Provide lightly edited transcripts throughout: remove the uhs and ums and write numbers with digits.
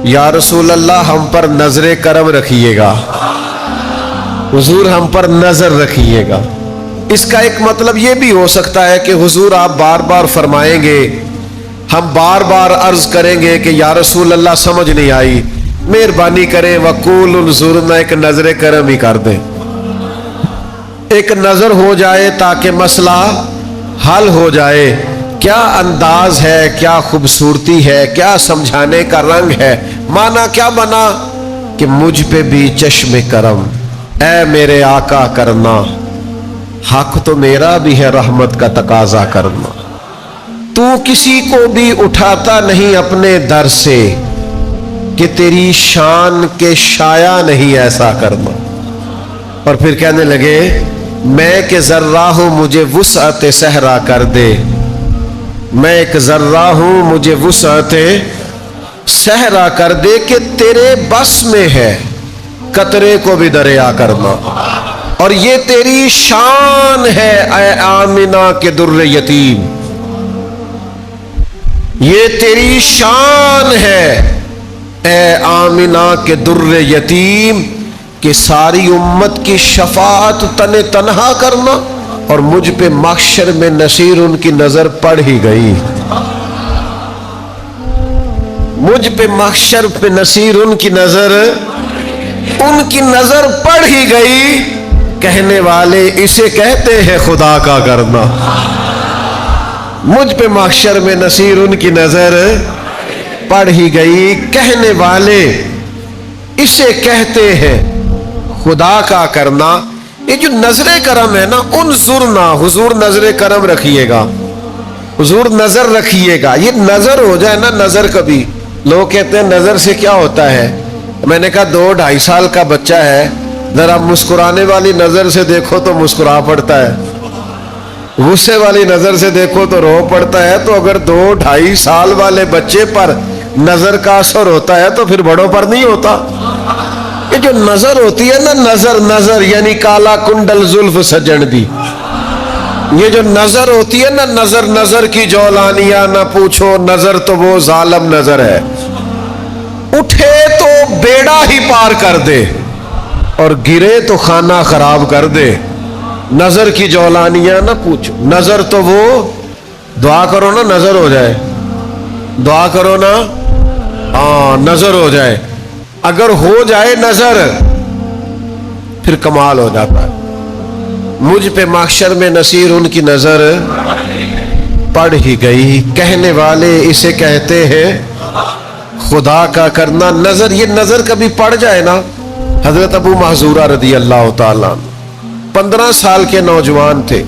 یا رسول اللہ ہم پر نظر کرم رکھیے گا، حضور ہم پر نظر رکھیے گا۔ اس کا ایک مطلب یہ بھی ہو سکتا ہے کہ حضور آپ بار بار فرمائیں گے، ہم بار بار عرض کریں گے کہ یا رسول اللہ سمجھ نہیں آئی، مہربانی کریں وقول انظرنا، ایک نظر کرم ہی کر دیں، ایک نظر ہو جائے تاکہ مسئلہ حل ہو جائے۔ کیا انداز ہے، کیا خوبصورتی ہے، کیا سمجھانے کا رنگ ہے۔ معنی کیا بنا کہ مجھ پہ بھی چشم کرم اے میرے آقا کرنا، حق تو میرا بھی ہے رحمت کا تقاضا کرنا۔ تو کسی کو بھی اٹھاتا نہیں اپنے در سے کہ تیری شان کے شایع نہیں ایسا کرنا۔ اور پھر کہنے لگے میں کہ ذرہ ہوں مجھے وسعت صحرا کر دے، میں ایک ذرہ ہوں مجھے وسعت صحرا کر دے، کہ تیرے بس میں ہے قطرے کو بھی دریا کرنا، اور یہ تیری شان ہے اے آمنہ کے در یتیم، یہ تیری شان ہے اے آمنہ کے در یتیم، کہ ساری امت کی شفاعت تنہا کرنا، اور مجھ پہ محشر میں نصیر ان کی نظر پڑ ہی گئی، مجھ پہ محشر پہ نصیر ان کی نظر پڑ ہی گئی، کہنے والے اسے کہتے ہیں خدا کا کرنا۔ مجھ پہ محشر میں نصیر ان کی نظر پڑ ہی گئی، کہنے والے اسے کہتے ہیں خدا کا کرنا۔ یہ جو نظر کرم ہے نا، انظرنا، حضور نظر کرم رکھیے گا، حضور نظر رکھیے گا۔ یہ نظر ہو جائے نا، نظر کبھی لوگ کہتے ہیں نظر سے کیا ہوتا ہے، میں نے کہا 2-2.5 سال کا بچہ ہے، ذرا مسکرانے والی نظر سے دیکھو تو مسکرا پڑتا ہے، غصے والی نظر سے دیکھو تو رو پڑتا ہے۔ تو اگر 2-2.5 سال والے بچے پر نظر کا اثر ہوتا ہے تو پھر بڑوں پر نہیں ہوتا۔ یہ جو نظر ہوتی ہے نا، نظر یعنی کالا کنڈل زلف سجن دی، یہ جو نظر ہوتی ہے نا، نظر کی جولانیاں نہ پوچھو، نظر تو وہ ظالم نظر ہے، اٹھے تو بیڑا ہی پار کر دے اور گرے تو خانہ خراب کر دے۔ نظر کی جولانیاں نہ پوچھو، نظر تو وہ، دعا کرو نا نظر ہو جائے، دعا کرو نا نظر ہو جائے۔ اگر ہو جائے نظر پھر کمال ہو جاتا ہے۔ مجھ پہ محشر میں نصیر ان کی نظر پڑ ہی گئی، کہنے والے اسے کہتے ہیں خدا کا کرنا۔ نظر، یہ نظر کبھی پڑ جائے نا، حضرت ابو محذورہ رضی اللہ تعالیٰ 15 سال کے نوجوان تھے،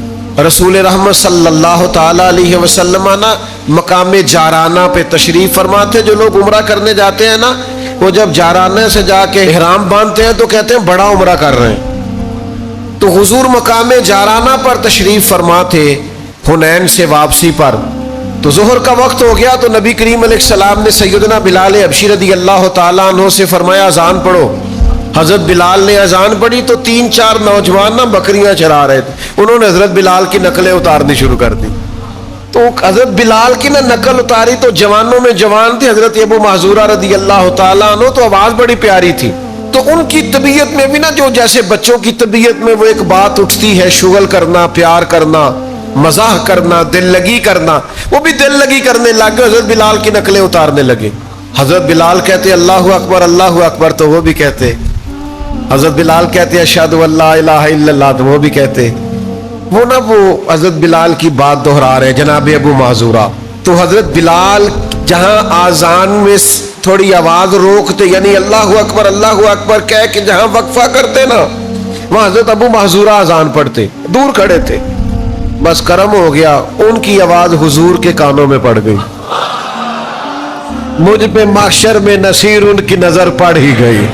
رسول رحمت صلی اللہ تعالیٰ علیہ وسلم نا مقام جارانہ پہ تشریف فرما تھے۔ جو لوگ عمرہ کرنے جاتے ہیں نا، وہ جب جارانہ سے جا کے احرام باندھتے ہیں تو کہتے ہیں بڑا عمرہ کر رہے ہیں۔ تو حضور مقام جارانہ پر تشریف فرما تھے حنین سے واپسی پر۔ تو ظہر کا وقت ہو گیا تو نبی کریم علیہ السلام نے سیدنا بلال حبشی رضی اللہ تعالیٰ عنہ سے فرمایا اذان پڑھو۔ حضرت بلال نے اذان پڑھی تو 3-4 نوجوان نا بکریاں چرا رہے تھے، انہوں نے حضرت بلال کی نقلیں اتارنی شروع کر دی۔ تو حضرت بلال کی نا نقل اتاری تو جوانوں میں جوان تھے حضرت ابو محذورہ رضی اللہ تعالیٰ عنہ، تو آواز بڑی پیاری تھی۔ تو ان کی طبیعت میں بھی نا، جو جیسے بچوں کی طبیعت میں وہ ایک بات اٹھتی ہے، شغل کرنا، پیار کرنا، مزاح کرنا، دل لگی کرنا، وہ بھی دل لگی کرنے لگ گئے، حضرت بلال کی نقلیں اتارنے لگے۔ حضرت بلال کہتے اللہ اکبر اللہ اکبر تو وہ بھی کہتے، حضرت بلال کہتے اشہد ان لا الہ الا اللہ تو وہ بھی کہتے۔ وہ حضرت بلال کی بات دہرا رہے جناب ابو معذورہ۔ تو حضرت بلال جہاں آذان میں تھوڑی آواز روکتے، یعنی اللہ اکبر کہہ کے جہاں وقفہ کرتے نا، وہاں حضرت ابو معذورہ آذان پڑھتے، دور کھڑے تھے۔ بس کرم ہو گیا، ان کی آواز حضور کے کانوں میں پڑ گئی، مجھ پہ محشر میں نصیر ان کی نظر پڑ ہی گئی۔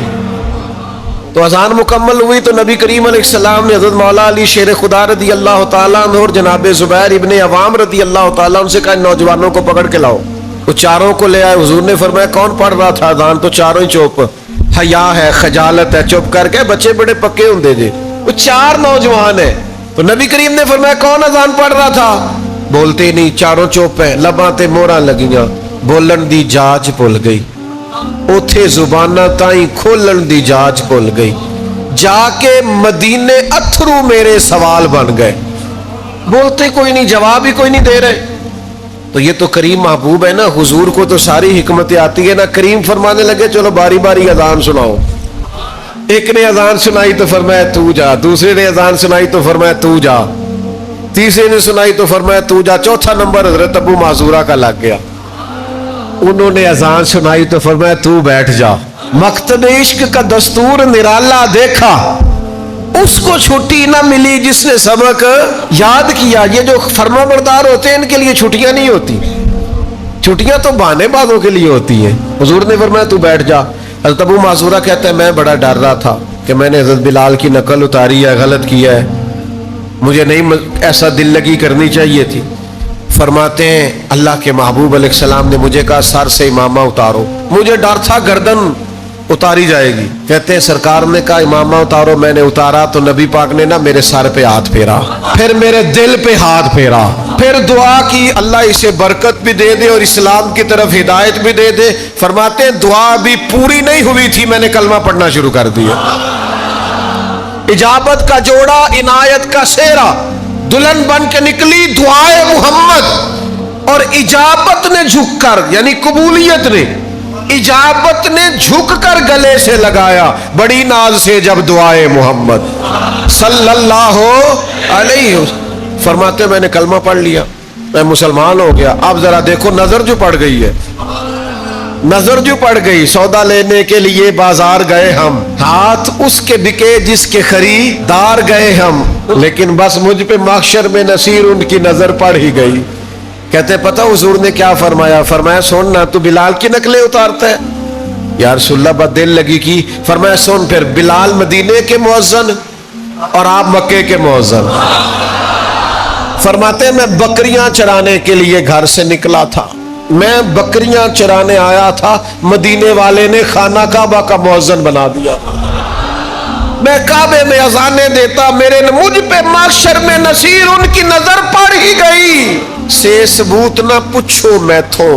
تو اذان مکمل ہوئی تو نبی کریم علیہ السلام نے حضرت مولا علی شیر خدا رضی اللہ تعالیٰ عنہ اور جناب زبیر ابن عوام رضی اللہ تعالیٰ عنہ سے کہا ان نوجوانوں کو پکڑ کے لاؤ۔ وہ چاروں کو لے آئے، حضور نے فرمایا کون پڑھ رہا تھا اذان؟ تو چاروں ہی چوپ، حیا ہے، خجالت ہے، چپ کر کے، بچے بڑے پکے ہوں دے جے، وہ 4 نوجوان ہیں۔ تو نبی کریم نے فرمایا کون اذان پڑھ رہا تھا؟ بولتے ہی نہیں، چاروں چوپ ہیں، لباں تے موہراں لگیاں، بولن دی جاچ بھول گئی۔ اوتھے زبانہ تائیں کھولن دی جاچ کھل گئی، جا کے مدینے اتھرو میرے سوال بن گئے، بولتے کوئی نہیں، جواب ہی کوئی نہیں دے رہے۔ تو یہ تو کریم محبوب ہے نا، حضور کو تو ساری حکمتیں آتی ہے نا۔ کریم فرمانے لگے چلو باری باری اذان سناؤ۔ ایک نے اذان سنائی تو فرمایا تو جا، دوسرے نے اذان سنائی تو فرمایا تو جا، تیسرے نے سنائی تو فرمایا تو جا، چوتھا نمبر حضرت ابو معذورہ کا لگ گیا۔ انہوں نے اذان سنائی تو فرمایا تو بیٹھ جا۔ مکتب عشق کا دستور نرالا دیکھا، اس کو چھٹی نہ ملی جس نے سبق یاد کیا۔ یہ جو فرما بردار ہوتے ہیں ان کے لیے چھٹیاں نہیں ہوتی، چھٹیاں تو بہانے بازوں کے لیے ہوتی ہیں۔ حضور نے فرمایا تو بیٹھ جا۔ حضرت ابو معذورہ کہتا ہے میں بڑا ڈر رہا تھا کہ میں نے حضرت بلال کی نقل اتاری ہے، غلط کیا ہے، مجھے نہیں ایسا دل لگی کرنی چاہیے تھی۔ فرماتے ہیں اللہ کے محبوب علیہ السلام نے مجھے کہا سر سے امامہ اتارو، مجھے ڈر تھا گردن اتاری جائے گی۔ کہتے ہیں سرکار نے کہا امامہ اتارو، میں نے اتارا تو نبی پاک نے نا میرے سر پہ ہاتھ پھیرا، پھر میرے دل پہ ہاتھ پھیرا، پھر دعا کی اللہ اسے برکت بھی دے دے اور اسلام کی طرف ہدایت بھی دے دے۔ فرماتے ہیں دعا بھی پوری نہیں ہوئی تھی میں نے کلمہ پڑھنا شروع کر دیا۔ اجابت کا جوڑا، عنایت کا سہرا، دلہن بن کے نکلی دعائے محمد، اور اجابت نے جھک کر، یعنی قبولیت نے، اجابت نے جھک کر گلے سے لگایا بڑی ناز سے جب دعائے محمد صلی اللہ علیہ وسلم۔ فرماتے میں نے کلمہ پڑھ لیا، میں مسلمان ہو گیا۔ اب ذرا دیکھو نظر جو پڑ گئی ہے، نظر جو پڑ گئی۔ سودا لینے کے لیے بازار گئے ہم، ہاتھ اس کے بکے جس کے خریدار گئے ہم، لیکن بس مجھ پہ محشر میں نصیر ان کی نظر پڑ ہی گئی۔ کہتے پتہ حضور نے کیا فرمایا؟ فرمایا سن نا تو بلال کی نقلیں اتارتا ہے۔ یا رسول اللہ بات دل لگی کی۔ فرمایا سن پھر، بلال مدینے کے مؤذن اور آپ مکے کے مؤذن۔ فرماتے میں بکریاں چرانے کے لیے گھر سے نکلا تھا، میں بکریاں چرانے آیا تھا، مدینے والے نے خانہ کعبہ کا مؤذن بنا دیا۔ میں کعبے میں اذانیں دیتا، مجھ پہ محشر میں نصیر ان کی نظر پڑ ہی گئی۔ سے ثبوت نہ پوچھو میں تھو،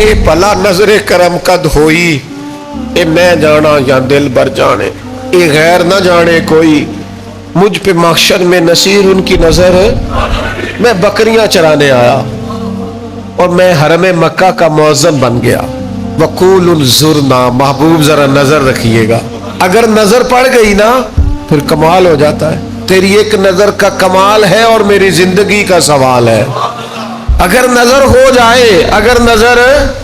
اے بھلا نظر کرم کد ہوئی، اے میں جانا یا دل بر جانے، اے غیر نہ جانے کوئی، مجھ پہ محشر میں نصیر ان کی نظر۔ میں بکریاں چرانے آیا اور میں حرم مکہ کا مؤذن بن گیا۔ وقول انظرنا، محبوب ذرا نظر رکھیے گا، اگر نظر پڑ گئی نا پھر کمال ہو جاتا ہے۔ تیری ایک نظر کا کمال ہے اور میری زندگی کا سوال ہے۔ اگر نظر ہو جائے، اگر نظر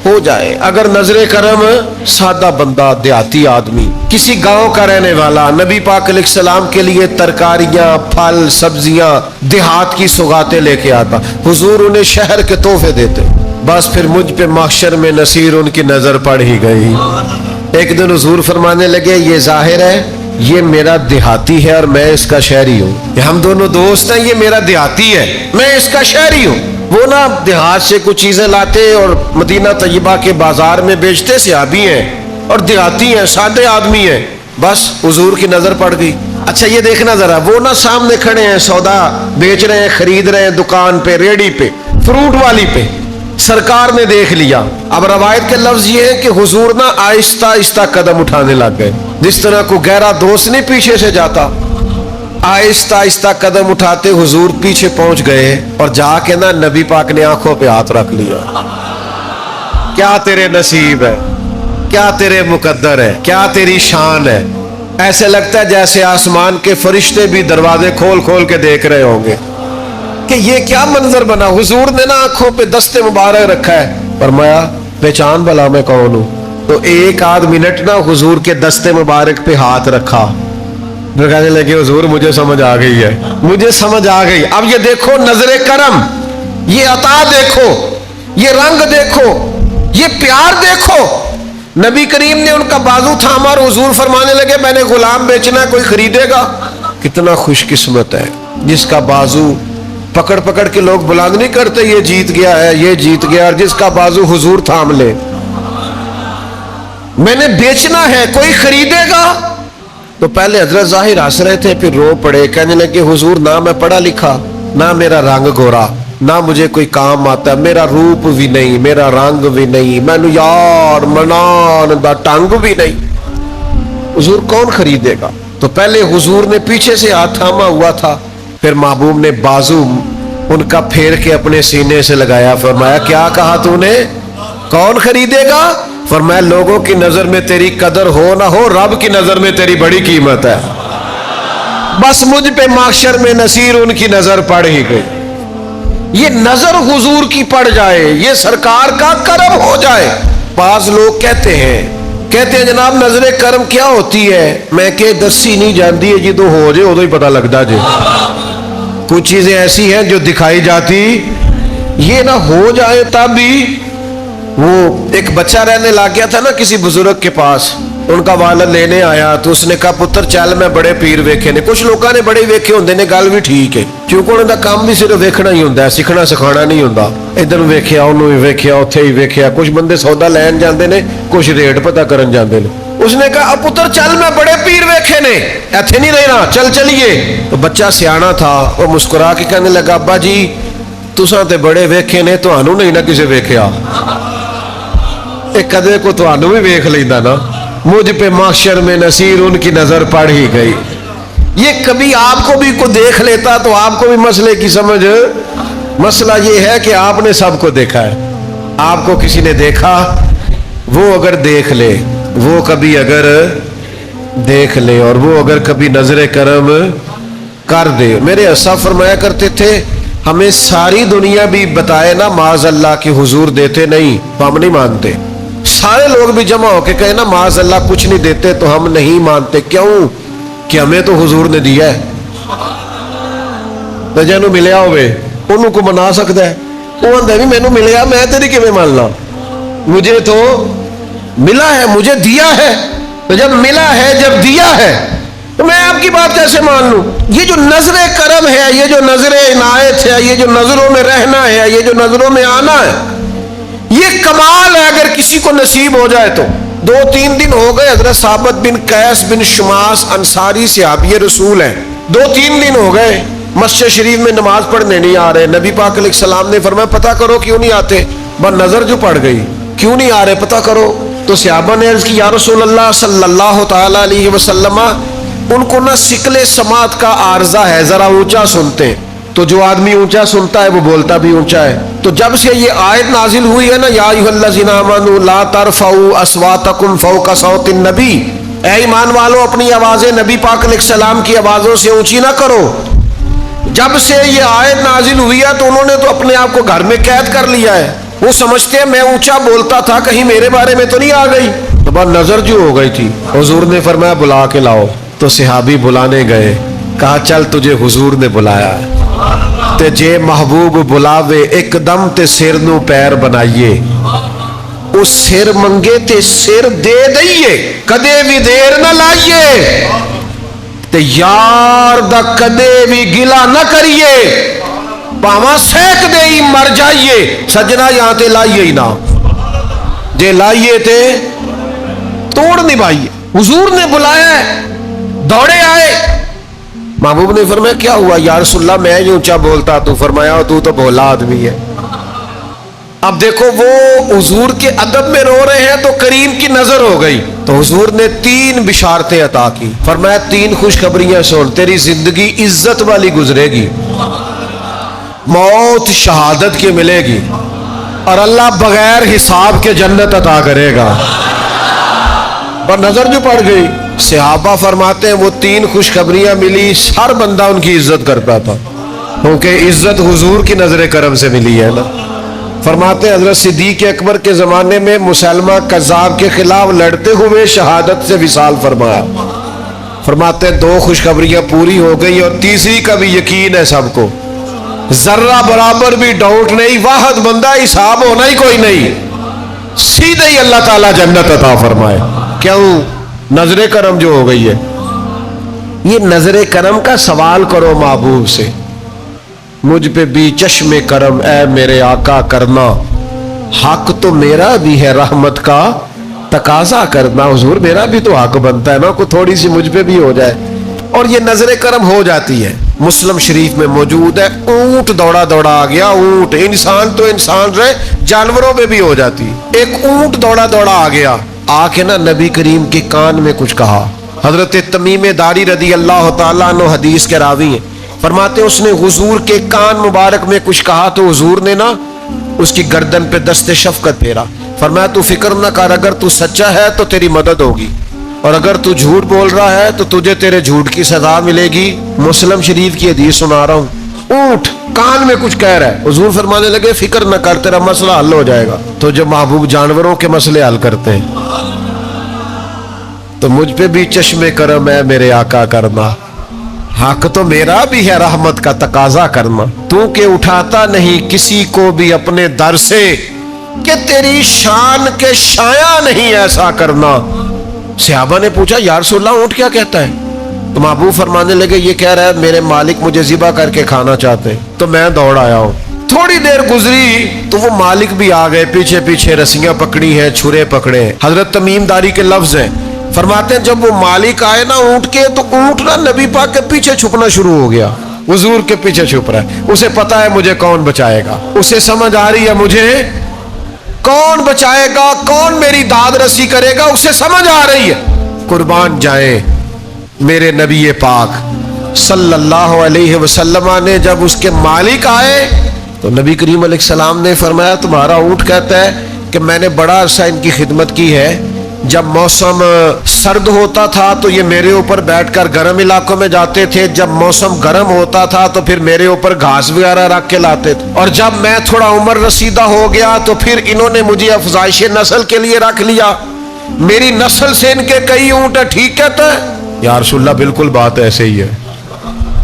ہو جائے، اگر نظر کرم، سادہ بندہ دیہاتی آدمی کسی گاؤں کا رہنے والا نبی پاک علیہ السلام کے لیے ترکاریاں، پھل، سبزیاں، دیہات کی سوغاتیں لے کے آتا، حضور انہیں شہر کے تحفے دیتے، بس پھر مجھ پہ محشر میں نصیر ان کی نظر پڑ ہی گئی۔ ایک دن حضور فرمانے لگے یہ ظاہر ہے یہ میرا دیہاتی ہے اور میں اس کا شہری ہوں، کہ ہم دونوں دوست ہیں، یہ میرا دیہاتی ہے میں اس کا شہری ہوں۔ وہ نا دیہات سے کچھ چیزیں لاتے اور مدینہ طیبہ کے بازار میں بیچتے، صحابی ہیں اور دیہاتی ہیں، سادے آدمی ہیں۔ بس حضور کی نظر پڑ گئی۔ اچھا یہ دیکھنا ذرا، وہ نا سامنے کھڑے ہیں، سودا بیچ رہے ہیں، خرید رہے ہیں، دکان پہ، ریڑی پہ، فروٹ والی پہ، سرکار نے دیکھ لیا۔ اب روایت کے لفظ یہ ہے کہ حضور نا آہستہ آہستہ قدم اٹھانے لگ گئے، جس طرح کو گہرا دوست نہیں پیچھے سے جاتا، آہستہ آہستہ قدم اٹھاتے حضور پیچھے پہنچ گئے اور جا کے نا نبی پاک نے آنکھوں پہ ہاتھ رکھ لیا۔ کیا تیرے نصیب ہے، کیا تیرے مقدر ہے، کیا تیری شان ہے۔ ایسے لگتا ہے جیسے آسمان کے فرشتے بھی دروازے کھول کھول کے دیکھ رہے ہوں گے کہ یہ کیا منظر بنا۔ حضور نے نا آنکھوں پہ دست مبارک رکھا ہے، فرمایا پہچان بھلا میں کون ہوں۔ تو ایک آدھ منٹ نا حضور کے دست مبارک پہ ہاتھ رکھا، پھر کہنے لگے حضور مجھے سمجھ آ گئی ہے، مجھے سمجھ آ گئی۔ اب یہ دیکھو نظر کرم، یہ عطا دیکھو، یہ رنگ دیکھو، یہ پیار دیکھو۔ نبی کریم نے ان کا بازو تھاما اور حضور فرمانے لگے میں نے غلام بیچنا ہے، کوئی خریدے گا؟ کتنا خوش قسمت ہے جس کا بازو پکڑ پکڑ کے لوگ بلند نہیں کرتے یہ جیت گیا ہے، یہ جیت گیا، اور جس کا بازو حضور تھام لے۔ میں نے بیچنا ہے، کوئی خریدے گا؟ تو پہلے حضرت ظاہر ہنس رہے تھے، پھر رو پڑے، کہنے لگے حضور نہ میں پڑھا لکھا، نہ میرا رنگ گورا، نہ مجھے کوئی کام آتا، میرا روپ بھی نہیں، میرا رنگ بھی نہیں، مینو یار منان دا ٹنگ بھی نہیں، حضور کون خریدے گا؟ تو پہلے حضور نے پیچھے سے ہاتھ تھاما ہوا تھا، پھر محبوب نے بازو ان کا پھیر کے اپنے سینے سے لگایا، فرمایا کیا کہا تو نے؟ کون خریدے گا؟ فرمایا لوگوں کی نظر میں تیری قدر ہو نہ ہو، رب کی نظر میں تیری بڑی قیمت ہے۔ بس مجھ پہ محشر میں نصیر ان کی نظر پڑ ہی گئی۔ یہ نظر حضور کی پڑ جائے، یہ سرکار کا کرم ہو جائے۔ بعض لوگ کہتے ہیں جناب نظر کرم کیا ہوتی ہے؟ میں کہ دسی نہیں جانتی ہے، جدو ہو جائے ادو ہی پتہ لگتا جی۔ کچھ چیزیں ایسی ہیں جو دکھائی جاتی، یہ نہ ہو جائے تب بھی۔ وہ ایک بچہ رہنے لگ گیا تھا نا کسی بزرگ کے پاس، ان کا والد لینے آیا تو اس نے کہا پتر چل میں بڑے پیر ویکھے نے۔ کچھ لوگوں نے بڑے ویکھے ہوندے نے، گل بھی ٹھیک ہے کیونکہ انہوں کا کام بھی صرف ویکھنا ہی ہوندا ہے، سکھنا سکھانا نہیں ہوندا۔ ادھر ویکھیا، انہوں بھی ویکھیا، اوتھے ہی ویکھیا۔ کچھ بندے سودا لین جاندے نے، کچھ ریٹ پتہ کرن جاندے نے۔ اس نے کہا پتر چل میں بڑے پیر ویکھے نے، ایتھے نہیں رہنا، چل چلیے۔ تو بچہ سیانا تھا، وہ مسکرا کے کہنے لگا ابا جی تساں تے بڑے ویکھے نے، تہانوں نہیں نہ کسے ویکھیا، ایک کدے کو تہانوں بھی ویکھ لیندا نا۔ مجھ پہ محشر میں نصیر ان کی نظر پڑ ہی گئی۔ یہ کبھی آپ کو بھی کوئی دیکھ لیتا تو آپ کو بھی مسئلے کی سمجھ۔ مسئلہ یہ ہے کہ آپ نے سب کو دیکھا ہے، آپ کو کسی نے دیکھا، وہ اگر دیکھ لے، وہ کبھی اگر دیکھ لے، اور وہ اگر کبھی نظر کرم کر دے۔ میرے اسا فرمایا کرتے تھے ہمیں ساری دنیا بھی بتائے نا معاذ اللہ کہ حضور دیتے نہیں تو ہم نہیں مانتے۔ سارے لوگ بھی جمع ہو کے کہے نا معاذ اللہ کچھ نہیں دیتے تو ہم نہیں مانتے۔ کیوں؟ کہ ہمیں تو حضور نے دیا ہے۔ تو جنوں ملیا ہوئے انہوں کو منا سکتا ہے، وہ آندہ بھی مینوں ملیا میں تیری کیویں مان لاں، مجھے تو ملا ہے، مجھے دیا ہے۔ تو جب ملا ہے، جب دیا ہے تو میں آپ کی بات کیسے مان لوں؟ یہ جو نظر کرم ہے، یہ جو نظر عنایت ہے، یہ جو نظروں میں رہنا ہے، یہ جو نظروں میں آنا ہے، یہ کمال ہے اگر کسی کو نصیب ہو جائے تو۔ 2-3 دن ہو گئے حضرت ثابت بن قیس بن شماس انصاری صحابی رسول ہیں، 2-3 دن ہو گئے مسجد شریف میں نماز پڑھنے نہیں آ رہے۔ نبی پاک علیہ السلام نے فرمایا پتہ کرو کیوں نہیں آتے؟ بس نظر جو پڑ گئی، کیوں نہیں آ رہے پتہ کرو۔ تو صحابہ نے عرض کی یا رسول اللہ صلی اللہ تعالیٰ علیہ وسلم، ان کو نہ سکل سماعت کا عارضہ ہے، ذرا اونچا سنتے ہیں، تو جو آدمی اونچا سنتا ہے وہ بولتا بھی اونچا ہے۔ تو جب سے یہ آیت نازل ہوئی ہے نا یا ایھا الذین آمنوا لا ترفعوا اصواتکم فوق صوت النبی، اے ایمان والو اپنی آوازیں نبی پاک علیہ السلام کی آوازوں سے اونچی نہ کرو۔ جب سے یہ آیت نازل ہوئی ہے تو انہوں نے تو اپنے آپ کو گھر میں قید کر لیا ہے، وہ سمجھتے ہیں میں اونچا بولتا تھا کہیں میرے بارے میں تو نہیں آ گئی۔ تو بس نظر جو ہو گئی تھی، حضور نے فرمایا بلا کے لاؤ۔ تو صحابی بلانے گئے، کہا چل تجھے حضور نے بلایا ہے تے جے محبوب بلاوے ایک دم تے سر نو پیر بنائیے، اس سر منگے تے سر دے دئیے، کدے بھی دیر نہ لائیے تے یار دا کدے بھی گلا نہ کریے، پاواں سیک دے ہی مر جائیے۔ سجنا یہاں تے لائیے ہی نہ، جے لائیے تے توڑ نبھائیے۔ حضور نے بلایا ہے، دوڑے آئے۔ محبوب نے فرمایا کیا ہوا یا رسول اللہ میں ہی اونچا بولتا، تو فرمایا تو بھولا آدمی ہے۔ اب دیکھو وہ حضور کے ادب میں رو رہے ہیں تو کریم کی نظر ہو گئی، تو حضور نے 3 بشارتیں عطا کی۔ فرمایا 3 خوشخبریاں سن، تیری زندگی عزت والی گزرے گی، موت شہادت کی ملے گی، اور اللہ بغیر حساب کے جنت عطا کرے گا۔ پر نظر جو پڑ گئی، صحابہ فرماتے ہیں وہ 3 خوشخبریاں ملی، ہر بندہ ان کی عزت کرتا تھا، کیونکہ عزت حضور کی نظر کرم سے ملی ہے نا۔ فرماتے ہیں حضرت صدیق اکبر کے زمانے میں مسلمہ کذاب کے خلاف لڑتے ہوئے شہادت سے وصال فرمایا۔ فرماتے ہیں 2 خوشخبریاں پوری ہو گئی، اور تیسری کا بھی یقین ہے سب کو، ذرہ برابر بھی ڈاؤٹ نہیں، واحد بندہ، حساب ہونا ہی کوئی نہیں، سیدھے ہی اللہ تعالیٰ جنت عطا فرمائے۔ کیوں؟ نظر کرم جو ہو گئی ہے۔ یہ نظر کرم کا سوال کرو محبوب سے، مجھ پہ بھی چشم کرم اے میرے آقا کرنا، حق تو میرا بھی ہے رحمت کا تقاضا کرنا۔ حضور میرا بھی تو حق بنتا ہے نا، کوئی تھوڑی سی مجھ پہ بھی ہو جائے، اور یہ نظر کرم ہو جاتی ہے۔ مسلم شریف میں موجود ہے، اونٹ دوڑا دوڑا آ گیا. اونٹ، انسان تو انسان رہے، جانوروں میں بھی ہو جاتی. ایک اونٹ دوڑا دوڑا آ گیا، آ کے نا نبی کریم کے کان میں کچھ کہا. حضرت تمیم داری رضی اللہ تعالیٰ عنہ حدیث کے راوی ہیں، فرماتے اس نے حضور کے کان مبارک میں کچھ کہا تو حضور نے نا اس کی گردن پہ دست شفقت پھیرا. فرمایا تو فکر نہ کر، اگر تو سچا ہے تو تیری مدد ہوگی، اور اگر تو جھوٹ بول رہا ہے تو تجھے تیرے جھوٹ کی سزا ملے گی. مسلم شریف کی حدیث سنا رہا ہوں. اونٹ کان میں کچھ کہہ رہا ہے، حضور فرمانے لگے فکر نہ کر، تیرا مسئلہ حل ہو جائے گا. تو جب محبوب جانوروں کے مسئلے حل کرتے ہیں تو مجھ پہ بھی چشم کرم ہے میرے آقا کرنا. حق تو میرا بھی ہے رحمت کا تقاضا کرنا. تو کہ اٹھاتا نہیں کسی کو بھی اپنے در سے، کہ تیری شان کے شایع نہیں ایسا کرنا. صحابہ نے پوچھا یا رسول اللہ اونٹ کیا کہتا ہے؟ تو محبوب فرمانے لگے یہ کہہ رہا ہے میرے مالک مجھے ذبح کر کے کھانا چاہتے ہیں، تو میں دوڑ آیا ہوں. تھوڑی دیر گزری تو وہ مالک بھی آ گئے، پیچھے پیچھے رسیاں پکڑی ہیں، چھرے پکڑے ہیں. حضرت تمیم داری کے لفظ ہیں، فرماتے ہیں جب وہ مالک آئے نا اونٹ کے، تو اونٹ نا نبی پاک کے پیچھے چھپنا شروع ہو گیا. حضور کے پیچھے چھپ رہا ہے. اسے پتا ہے مجھے کون بچائے گا، اسے سمجھ آ رہی ہے مجھے کون بچائے گا، کون میری داد رسی کرے گا، اسے سمجھ آ رہی ہے. قربان جائیں میرے نبی پاک صلی اللہ علیہ وسلم نے جب اس کے مالک آئے تو نبی کریم علیہ السلام نے فرمایا تمہارا اونٹ کہتا ہے کہ میں نے بڑا عرصہ ان کی خدمت کی ہے، جب موسم سرد ہوتا تھا تو یہ میرے اوپر بیٹھ کر گرم علاقوں میں جاتے تھے، جب موسم گرم ہوتا تھا تو پھر میرے اوپر گھاس وغیرہ رکھ کے لاتے تھے، اور جب میں تھوڑا عمر رسیدہ ہو گیا تو پھر انہوں نے مجھے افزائش نسل کے لیے رکھ لیا. میری نسل سے ان کے کئی اونٹ ہے. ٹھیک کہتا ہے یا رسول اللہ بالکل بات ایسے ہی ہے.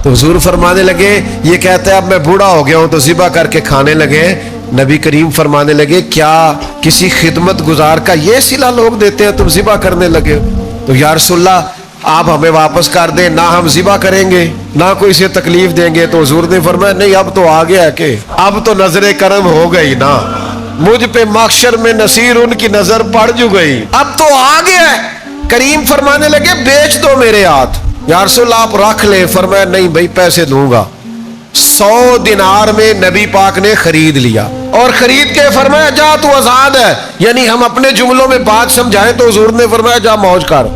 تو حضور فرمانے لگے یہ کہتا ہے اب میں بوڑھا ہو گیا ہوں تو ذبح کر کے کھانے لگے. نبی کریم فرمانے لگے کیا کسی خدمت گزار کا یہ صلہ لوگ دیتے ہیں تم ذبح کرنے لگے؟ تو یا رسول اللہ آپ ہمیں واپس کر دیں، نہ ہم ذبح کریں گے نہ کوئی سے تکلیف دیں گے. تو حضور نے فرمایا نہیں اب تو آ گیا کہ اب تو نظر کرم ہو گئی نا، مجھ پہ محشر میں نصیر ان کی نظر پڑ جو گئی، اب تو آ گیا. کریم فرمانے لگے بیچ دو میرے ہاتھ. یا رسول اللہ آپ رکھ لیں. فرمایا نہیں بھائی پیسے دوں گا. 100 دینار میں نبی پاک نے خرید لیا اور خرید کے فرمایا جا تو آزاد ہے. یعنی ہم اپنے جملوں میں بات سمجھائیں تو حضور نے فرمایا جا موج کر،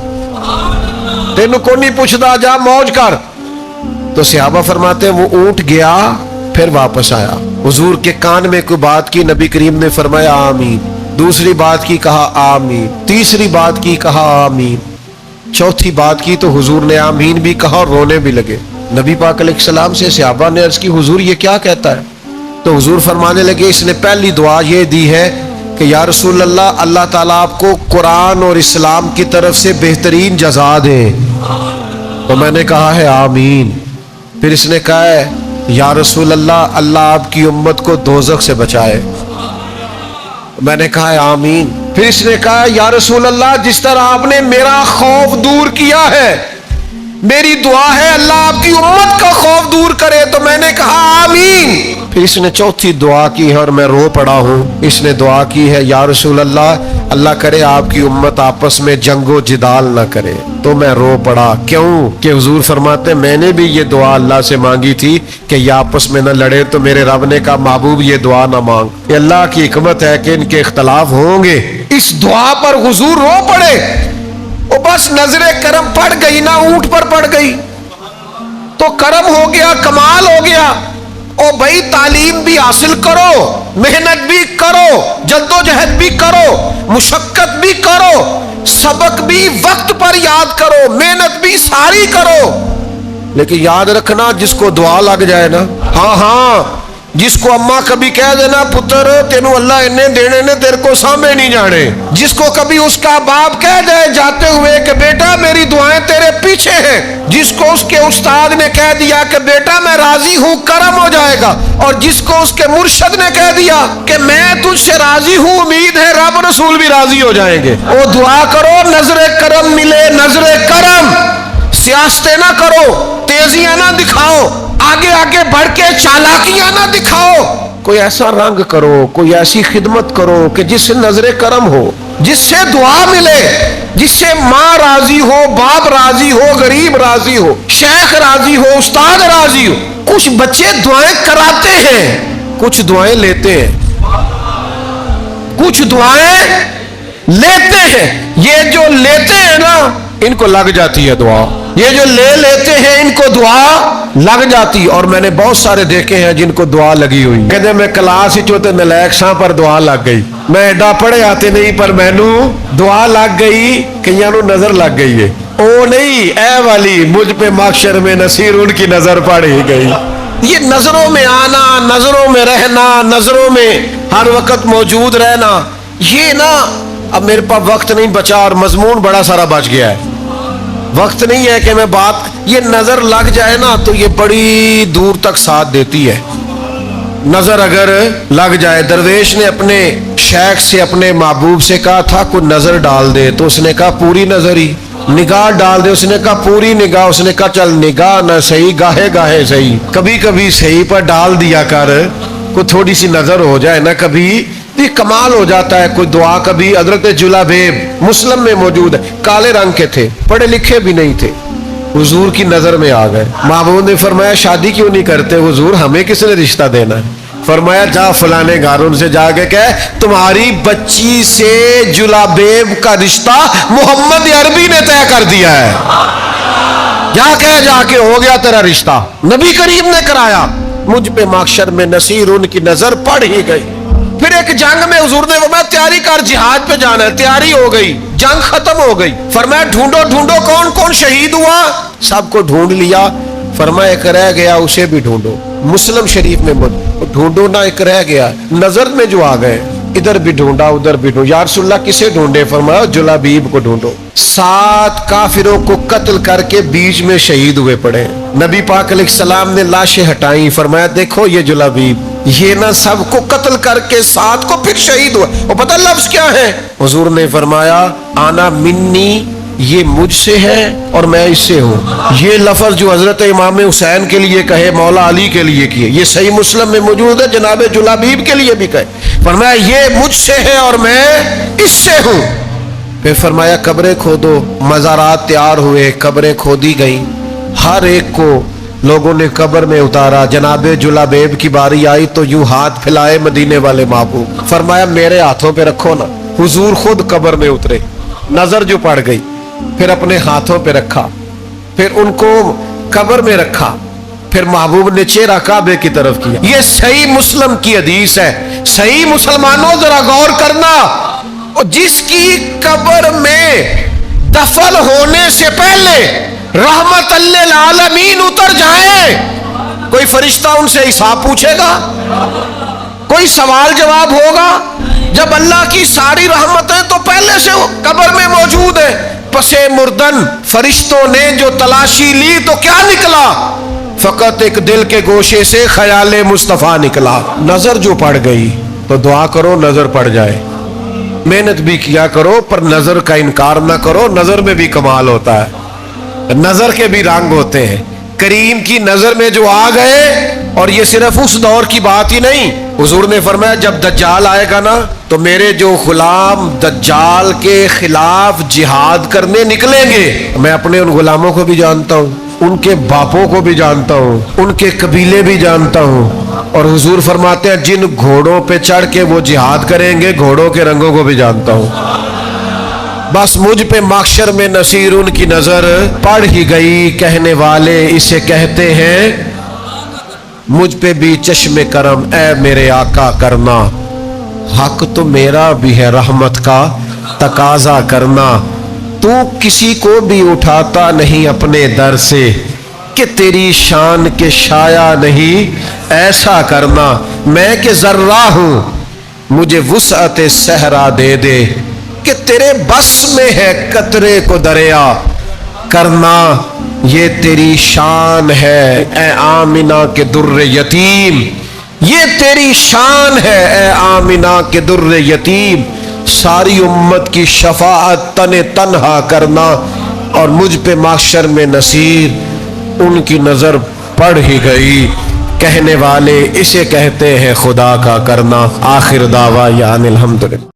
تینوں کو نہیں پوچھتا، جا موج کر. تو صحابہ فرماتے ہیں وہ اونٹ گیا پھر واپس آیا. حضور کے کان میں کوئی بات کی، نبی کریم نے فرمایا آمین. دوسری بات کی کہا آمین، تیسری بات کی کہا آمین، چوتھی بات کی تو حضور نے آمین بھی کہا اور رونے بھی لگے. نبی پاک علیہ السلام سے صحابہ نے عرض کی حضور یہ کیا کہتا ہے؟ تو حضور فرمانے لگے اس نے پہلی دعا یہ دی ہے کہ یا رسول اللہ اللہ تعالیٰ آپ کو قرآن اور اسلام کی طرف سے بہترین جزا دے. تو میں نے کہا ہے آمین. پھر اس نے کہا ہے یا رسول اللہ اللہ آپ کی امت کو دوزخ سے بچائے. میں نے کہا ہے آمین. پھر اس نے کہا یا رسول اللہ جس طرح آپ نے میرا خوف دور کیا ہے میری دعا ہے اللہ آپ کی امت کا خوف دور کرے. تو میں نے کہا آمین. پھر اس نے چوتھی دعا کی ہے اور میں رو پڑا ہوں. اس نے دعا کی ہے یا رسول اللہ اللہ کرے آپ کی امت آپس میں جنگ و جدال نہ کرے. تو میں رو پڑا. کیوں کہ حضور فرماتے میں نے بھی یہ دعا اللہ سے مانگی تھی کہ یہ آپس میں نہ لڑے. تو میرے رب نے کہا محبوب یہ دعا نہ مانگ، یہ اللہ کی حکمت ہے کہ ان کے اختلاف ہوں گے. اس دعا پر حضور رو پڑے. وہ بس نظر کرم پڑ گئی نا اونٹ پر پڑ گئی تو کرم ہو گیا، کمال ہو گیا. او بھائی تعلیم بھی حاصل کرو، محنت بھی کرو، جدوجہد بھی کرو، مشقت بھی کرو، سبق بھی وقت پر یاد کرو، محنت بھی ساری کرو. لیکن یاد رکھنا جس کو دعا لگ جائے نا، ہاں جس کو اماں کبھی کہہ دینا پتر تینوں اللہ انہیں دینے نے تیرے کو سامنے نہیں جانے، جس کو کبھی اس کا باپ کہہ دے جاتے ہوئے کہ بیٹا میری دعائیں تیرے پیچھے ہیں، جس کو اس کے استاد نے کہہ دیا کہ بیٹا میں راضی ہوں کرم ہو جائے گا، اور جس کو اس کے مرشد نے کہہ دیا کہ میں تجھ سے راضی ہوں امید ہے رب رسول بھی راضی ہو جائیں گے. وہ دعا کرو نظر کرم ملے، نظر کرم. سیاستیں نہ کرو، تیزیاں نہ دکھاؤ، آگے آگے بڑھ کے چالاکیاں نہ دکھاؤ. کوئی ایسا رنگ کرو، کوئی ایسی خدمت کرو کہ جس سے نظر کرم ہو، جس سے دعا ملے، جس اس سے ماں راضی ہو، باپ راضی ہو، غریب راضی ہو، شیخ راضی ہو، استاد راضی ہو۔ کچھ بچے دعائیں کراتے ہیں، کچھ دعائیں لیتے ہیں، کچھ دعائیں لیتے ہیں۔ یہ جو لیتے ہیں نا ان کو لگ جاتی ہے دعا، یہ جو لے لیتے ہیں ان کو دعا لگ جاتی۔ اور میں نے بہت سارے دیکھے ہیں جن کو دعا لگی ہوئی، کہتے میں کلاس ہی چوتے نلیک ساں پر دعا لگ گئی، میں ایڈا پڑھے آتے نہیں پر میں نو دعا لگ گئی، کئیاں نو نظر لگ گئی ہے۔ او نہیں، اے والی مجھ پہ محشر میں نصیر ان کی نظر پڑ ہی گئی۔ یہ نظروں میں آنا، نظروں میں رہنا، نظروں میں ہر وقت موجود رہنا، یہ نا اب میرے پاس وقت نہیں بچا اور مضمون بڑا سارا بچ گیا ہے، وقت نہیں ہے کہ میں بات، یہ نظر لگ جائے نا تو یہ بڑی دور تک ساتھ دیتی ہے۔ نظر اگر لگ جائے، درویش نے اپنے شیخ سے، اپنے محبوب سے کہا تھا کوئی نظر ڈال دے، تو اس نے کہا پوری نظر ہی، نگاہ ڈال دے، اس نے کہا پوری نگاہ، اس نے کہا چل نگاہ نہ صحیح گاہے گاہے صحیح، کبھی کبھی صحیح پر ڈال دیا کر، کوئی تھوڑی سی نظر ہو جائے نا، کبھی یہ کمال ہو جاتا ہے۔ کوئی دعا کبھی، حضرت جلابیب مسلم میں موجود ہے، کالے رنگ کے تھے، پڑھے لکھے بھی نہیں تھے، حضور کی نظر میں آ گئے۔ محبوب نے فرمایا شادی کیوں نہیں کرتے حضور، ہمیں کس نے رشتہ دینا ہے؟ فرمایا جا فلانے گھر ان سے جا کے کہے تمہاری بچی سے جلابیب کا رشتہ محمد عربی نے طے کر دیا ہے، جا کے ہو گیا تیرا رشتہ، نبی کریم نے کرایا۔ مجھ پہ محشر میں نصیر ان کی نظر پڑ ہی گئی۔ پھر ایک جنگ میں حضور نے فرمایا تیاری کر، جہاد پہ جانا ہے، تیاری ہو گئی، جنگ ختم ہو گئی۔ فرمایا ڈھونڈو ڈھونڈو کون کون شہید ہوا، سب کو ڈھونڈ لیا۔ فرمایا ایک رہ گیا اسے بھی ڈھونڈو، مسلم شریف میں ڈھونڈو نا، ایک رہ گیا، نظر میں جو آ گئے، ادھر بھی ڈھونڈا ادھر بھی ڈھونڈا، یا رسول اللہ کسے ڈھونڈے؟ فرمایا جلابیب کو ڈھونڈو۔ 7 کافروں کو قتل کر کے بیچ میں شہید ہوئے پڑے، نبی پاک علیہ السلام نے لاشیں ہٹائیں، فرمایا دیکھو یہ جلابیب، یہ نہ سب کو قتل کر کے 7 کو پھر شہید ہوا، اور پتہ لفظ کیا ہے؟ حضور نے فرمایا آنا منی، یہ مجھ سے ہے اور میں اس سے ہوں۔ یہ لفظ جو حضرت امام حسین کے لیے کہے، مولا علی کے لیے کیے، یہ صحیح مسلم میں موجود ہے، جناب جلابیب کے لیے بھی کہے، فرمایا یہ مجھ سے ہے اور میں اس سے ہوں۔ پھر فرمایا قبریں کھودو، مزارات تیار ہوئے، قبریں کھودی گئیں، ہر ایک کو لوگوں نے قبر میں اتارا۔ جناب جلابیب کی باری آئی تو یوں ہاتھ پھیلائے مدینے والے محبوب، فرمایا میرے ہاتھوں پہ رکھو نا۔ حضور خود قبر میں اترے، نظر جو پڑ گئی، پھر اپنے ہاتھوں پہ رکھا، پھر ان کو قبر میں رکھا، پھر محبوب نے چہرہ کعبے کی طرف کیا۔ یہ صحیح مسلم کی حدیث ہے۔ صحیح مسلمانوں ذرا غور کرنا، جس کی قبر میں دفن ہونے سے پہلے رحمت للعالمین اتر جائے، کوئی فرشتہ ان سے حساب پوچھے گا؟ کوئی سوال جواب ہوگا؟ جب اللہ کی ساری رحمتیں تو پہلے سے قبر میں موجود ہیں، پس مردن فرشتوں نے جو تلاشی لی تو کیا نکلا؟ فقط ایک دل کے گوشے سے خیال مصطفیٰ نکلا۔ نظر جو پڑ گئی تو دعا کرو نظر پڑ جائے، محنت بھی کیا کرو پر نظر کا انکار نہ کرو، نظر میں بھی کمال ہوتا ہے، نظر کے بھی رنگ ہوتے ہیں۔ کریم کی نظر میں جو آ گئے، اور یہ صرف اس دور کی بات ہی نہیں، حضور نے فرمایا جب دجال آئے گا نا تو میرے جو غلام دجال کے خلاف جہاد کرنے نکلیں گے، میں اپنے ان غلاموں کو بھی جانتا ہوں، ان کے باپوں کو بھی جانتا ہوں، ان کے قبیلے بھی جانتا ہوں، اور حضور فرماتے ہیں جن گھوڑوں پہ چڑھ کے وہ جہاد کریں گے گھوڑوں کے رنگوں کو بھی جانتا ہوں۔ بس مجھ پہ محشر میں نصیر ان کی نظر پڑ ہی گئی، کہنے والے اسے کہتے ہیں مجھ پہ بھی چشم کرم اے میرے آقا کرنا، حق تو میرا بھی ہے رحمت کا تقاضا کرنا، تو کسی کو بھی اٹھاتا نہیں اپنے در سے، کہ تیری شان کے شایا نہیں ایسا کرنا، میں کہ ذرہ ہوں مجھے وسعت صحرا دے دے، کہ تیرے بس میں ہے قطرے کو دریا کرنا، یہ تیری شان ہے اے آمنہ کے در یتیم، یہ تیری شان ہے اے آمنہ کے در یتیم، ساری امت کی شفاعت تنہا کرنا، اور مجھ پہ محشر میں نصیر ان کی نظر پڑ ہی گئی، کہنے والے اسے کہتے ہیں خدا کا کرنا۔ آخر دعویٰ یعنی الحمدللہ۔